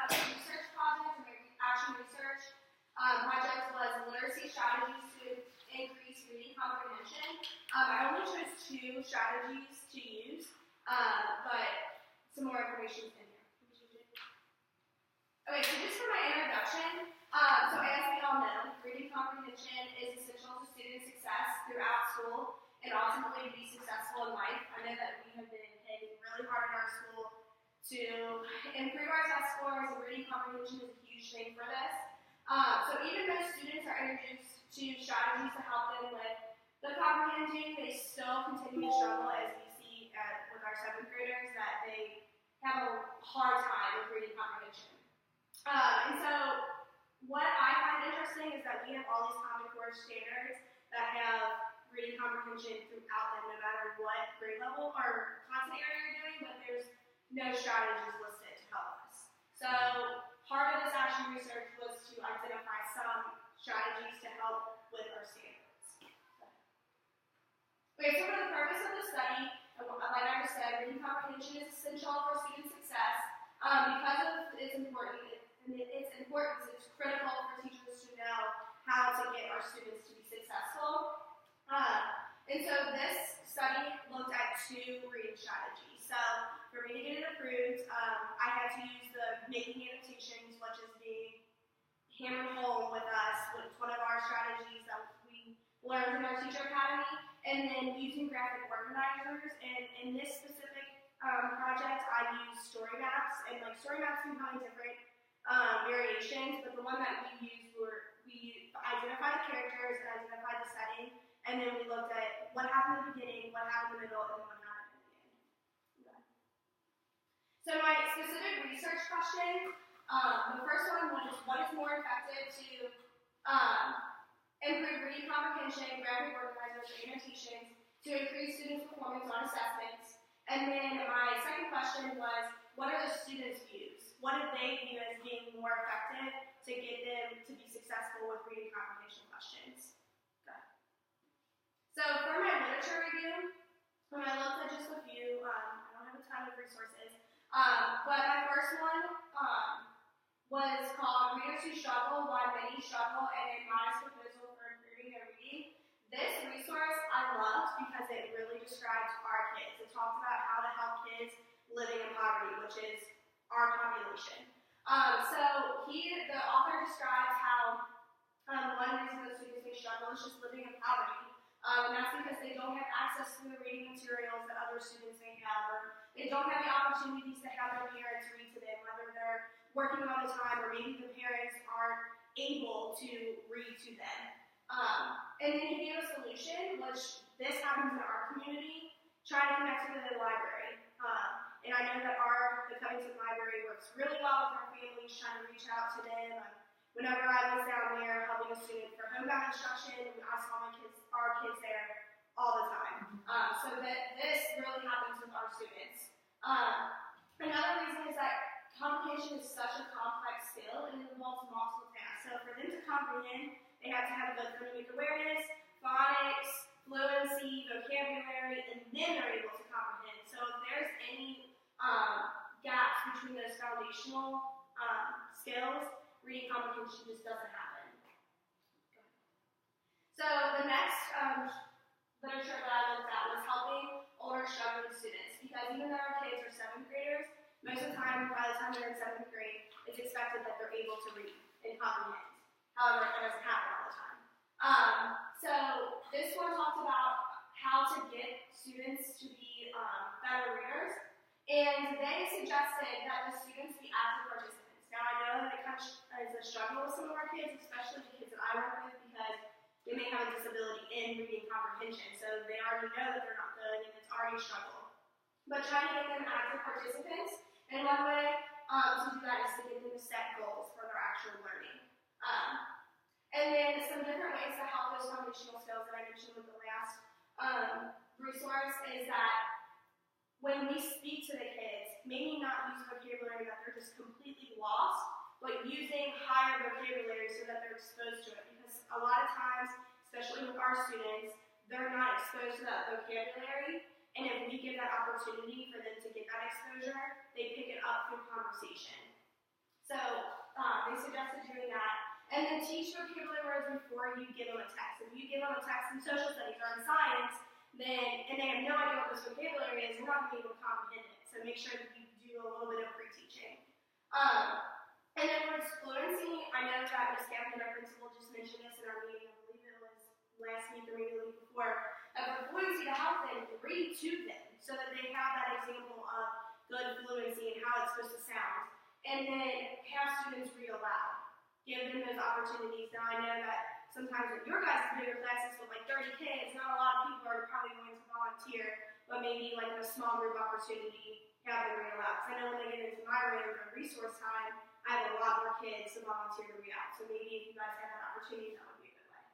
a research project, and my action research project was literacy strategies to increase reading comprehension. I only chose 2 strategies to use, but some more information is in here. Okay, so just for my introduction, so as we all know, reading comprehension is essential to student success throughout school and ultimately to be successful in life. I know that we have been hitting really hard in our school to improve our test scores, and reading comprehension is a huge thing for this. So even though students are introduced to strategies to help them with the comprehending, they still continue to struggle, as we see with our 7th graders, that they have a hard time with reading comprehension. And so what I find interesting is that we have all these Common Core standards that have reading comprehension throughout them, no matter what grade level or content area you're doing, but there's no strategies listed to help us. So part of this action research was to identify some strategies to help with our standards. Okay, so for the purpose of the study, like I just said, reading comprehension is essential for student success. Because of its importance, it's critical for teachers to know how to get our students to be successful. And so this study looked at 2 reading strategies. So for me to get it approved, I had to use the making annotations, which is being hammered home with us, which is one of our strategies that we learned in our teacher academy, and then using graphic organizers. And in this specific project, I used story maps, and like story maps can have different variations, but the one that we used we identified the characters and identified the setting, and then we looked at what happened at the beginning, what happened in the middle, and then what happened at the end. Okay. So my specific research question, the first one was, what is more effective to improve reading comprehension, graphic organizers, or annotations to increase students' performance on assessments? And then my second question was, what are the students' views? What did they view as being more effective to get them to be successful with reading comprehension questions? Okay. So for my literature review, when I looked at just a few, I don't have a ton of resources, but my first one was called Readers Who Struggle, Why Many Struggle, and a Modest Proposal for Improving Their Reading. This resource I loved because it really describes our kids. It talks about how to help kids living in poverty, which is our population. So the author describes how one reason that students may struggle is just living in poverty. And that's because they don't have access to the reading materials that other students may have, or they don't have the opportunities to have their parents read to them, whether they're working all the time or maybe the parents aren't able to read to them. And then he gave a solution, which this happens in our community, try to connect to the library. And I know that the Covington Library works really well with our families, trying to reach out to them. Whenever I was down there helping a student for homebound instruction, I saw our kids there all the time. So that this really happens with our students. Another reason is that comprehension is such a complex skill and it involves multiple tasks. So for them to comprehend, they have to have good phonemic awareness, phonics, fluency, vocabulary, and then they're able to comprehend. So if there's any gaps between those foundational skills, reading comprehension just doesn't happen. So the next literature that I looked at was helping older struggling students, because even though our kids are 7th graders, most of the time, by the time they're in 7th grade, it's expected that they're able to read and comprehend. However, it doesn't happen all the time. So this one talks about how to get students to be better readers, and they suggested that the students be active participants. Now I know that it kind of is a struggle with some of our kids, especially the kids that I work with, because they may have a disability in reading comprehension, so they already know that they're not good and it's already a struggle. But trying to get them active participants, and one way to do that is to get them to set goals for their actual learning. And then some different ways to help those foundational skills that I mentioned with the last resource is that when we speak to the kids, maybe not use vocabulary that they're just completely lost, but using higher vocabulary so that they're exposed to it. Because a lot of times, especially with our students, they're not exposed to that vocabulary, and if we give that opportunity for them to get that exposure, they pick it up through conversation. So they suggested doing that. And then teach vocabulary words before you give them a text. If you give them a text in social studies or in science, and they have no idea what this vocabulary is, they're not going to be able to comprehend it. So make sure that you do a little bit of pre-teaching. And then for fluency, I know that Ms. Gavin, our principal, just mentioned this in our meeting. I believe it was last week or maybe the week before. For fluency, to help them, read to them so that they have that example of good fluency and how it's supposed to sound. And then have students read aloud. Give them those opportunities. Now, I know that sometimes with your guys' bigger classes with like 30 kids, not a lot of people are probably going to volunteer, but maybe like in a small group opportunity, have them read aloud. Because I know when they get into my room for resource time, I have a lot more kids to volunteer to read out. So maybe if you guys have that opportunity, that would be a good way.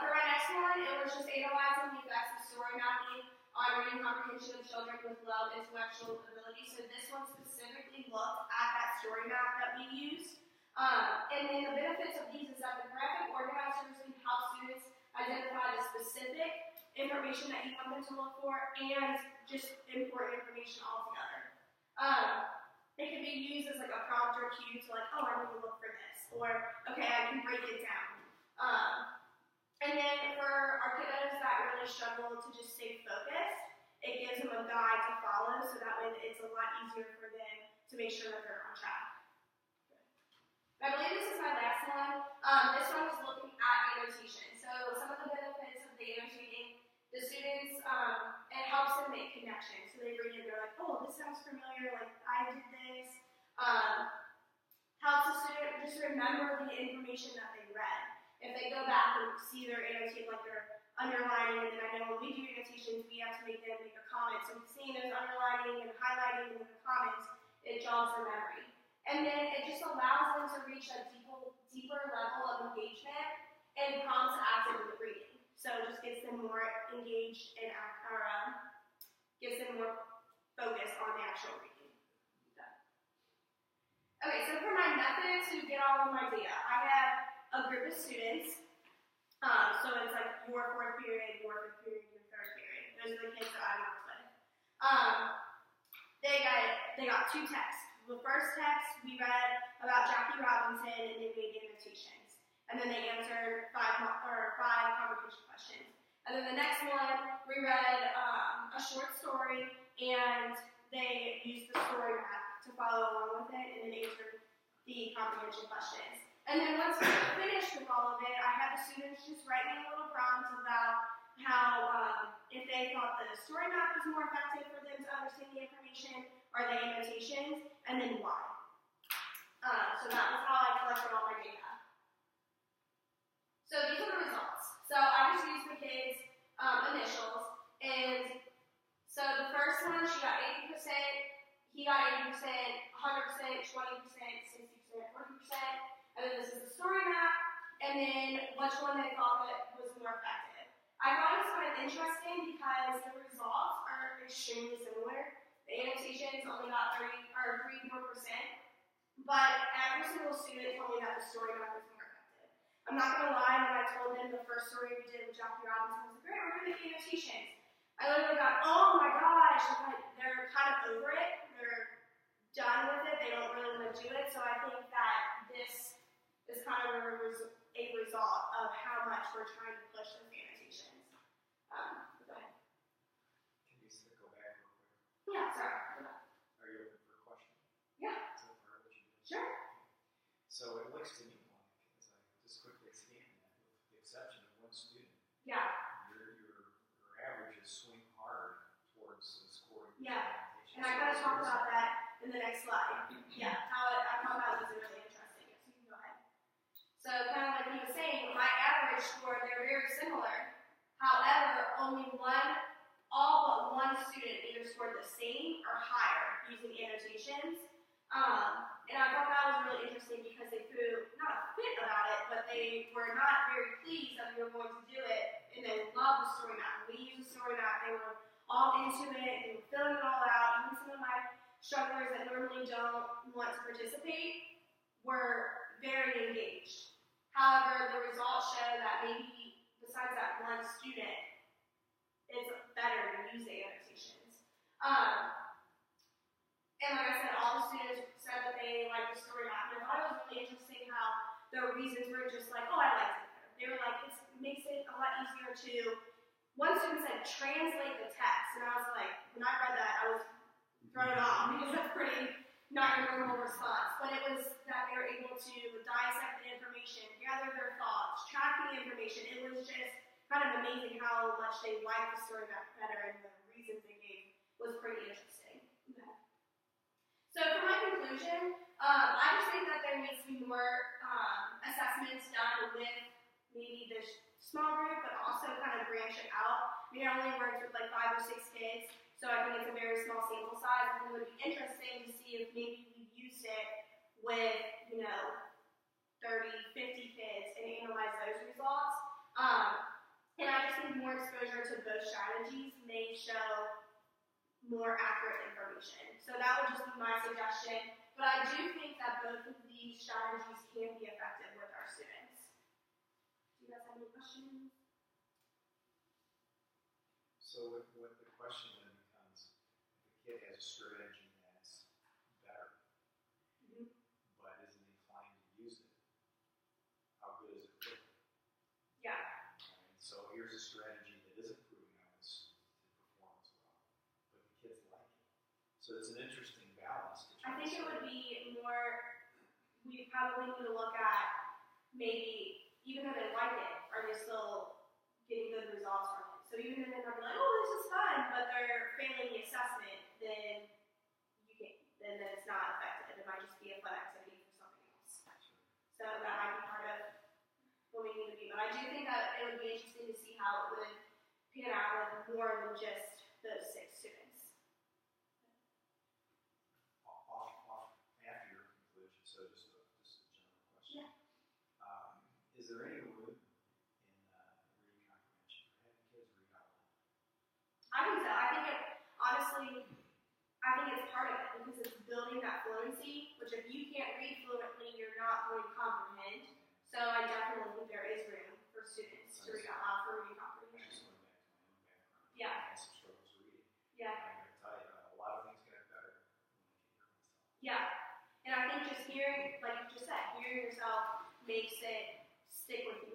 For my next one, it was just analyzing the effects of story mapping on reading comprehension of children with low intellectual ability. So this one specifically looked at that story map that we used. And then the benefits of these is that the graphic organizers can help students identify the specific information that you want them to look for and just important information altogether. It can be used as like a prompt or cue to like, oh, I need to look for this, or okay, I can break it down. And then for our kiddos that really struggle to just stay focused, it gives them a guide to follow, so that way it's a lot easier for them to make sure that they're on track. I believe this is my last one. This one is looking at annotation. So some of the benefits of the annotating, the students, it helps them make connections. So they read it and they're like, oh, this sounds familiar, like I did this. Helps the student just remember the information that they read. If they go back and see their annotate, like they're underlining, and then I know when we do annotations, we have to make them make a comment. So seeing those underlining and highlighting and the comments, it jogs their memory. And then it just allows them to reach a deeper level of engagement and prompts active reading. So it just gets them more engaged and gets them more focused on the actual reading. Okay, so for my method to get all of my data, I have a group of students. So it's like your fourth period, your fifth period, your third period. Those are the kids that I worked with. They got two texts. The first text, we read about Jackie Robinson and they made annotations. And then they answered five comprehension questions. And then the next one, we read a short story and they used the story map to follow along with it and then answered the comprehension questions. And then once we were finished with all of it, I had the students just write me a little prompt about how if they thought the story map was more effective for them to understand the information or the annotations, and then why. So that was how I collected all my data. So these are the results. So I just used the kids' initials, and so the first one, she got 80%, he got 80%, 100%, 20%, 60%, 40%. And then this is the story map, and then which one they thought that was more effective. I thought it was kind of interesting because the results are extremely similar. The annotations only got 3-4%, but every single student told me that the story map was more effective. I'm not going to lie, when I told them the first story we did with Jackie Robinson, I was like, great, we're going to make annotations. I literally got, oh my gosh, they're kind of over it. They're done with it. They don't really want to do it, so I think that this is kind of a result of how much we're trying to push those annotations. Go ahead. Can you go back real quick? Yeah, sorry. Are you open for a question? Yeah. So far, what you did? Sure. So it looks to me like, as I just quickly scanned that, with the exception of one student, yeah, your averages swing hard towards the scoring. Yeah. And I gotta talk about that in the next slide. Yeah, how I thought that was really interesting. So you can go ahead. So kind of like he was saying, my average score, they're very similar. However, all but one student either scored the same or higher using annotations. And I thought that was really interesting because they threw not a fit about it, but they were not very pleased that we were going to do it, and they loved the story map. When we used the story map, they were all into it, they were filling it all out. Even some of my strugglers that normally don't want to participate were very engaged. However, the results show that maybe besides that one student, it's better to use the annotations. And like I said, all the students said that they liked the story map. And I thought it was really interesting how their reasons were just like, oh, I liked it better. They were like, it makes it a lot easier to, one student said, translate the text. And I was like, when I read that, I was thrown off because that's pretty not your normal response. But it was that they were able to dissect the information, gather their thoughts, track the information. It was just kind of amazing how much they liked the story map better, and the reasons they gave was pretty interesting. Okay. So for my conclusion, I just think that there needs to be more assessments done with maybe this small group, but also kind of branch it out. We only worked with like 5 or 6 kids, so I think it's a very small sample size. And it would be interesting to see if maybe we used it with, 30, 50 kids and analyze those results. And I just think more exposure to both strategies may show more accurate information. So that would just be my suggestion. But I do think that both of these strategies can be effective with our students. Do you guys have any questions? So what the question then becomes, if a kid has a strategy that's better, but isn't inclined to use it, how good is it really? Yeah. And so here's a strategy that isn't proving out to perform as well, but the kids like it. So it's an interesting balance. I think it would be more, we probably need to look at maybe, even though they like it, are they still getting good results from it? So even if they're not like, oh, this is fun, but they're failing the assessment, then then it's not effective. It might just be a fun activity for something else. So that might be part of what we need to be. But I do think that it would be interesting to see how it would pan out with more than just those 6 students. After your conclusion, so just a general question. Yeah. Is there any room in reading comprehension for having kids read out loud? I think so. I think it's part of it because it's building that fluency, which if you can't read fluently, you're not going to comprehend. So I definitely think there is room for students to read out loud for reading comprehension. I just went back to my own background. Yeah. I had some struggles reading. Yeah. I'm going to tell you, a lot of things got better when I could hear myself. Yeah. And I think just hearing, like you just said, hearing yourself makes it stick with you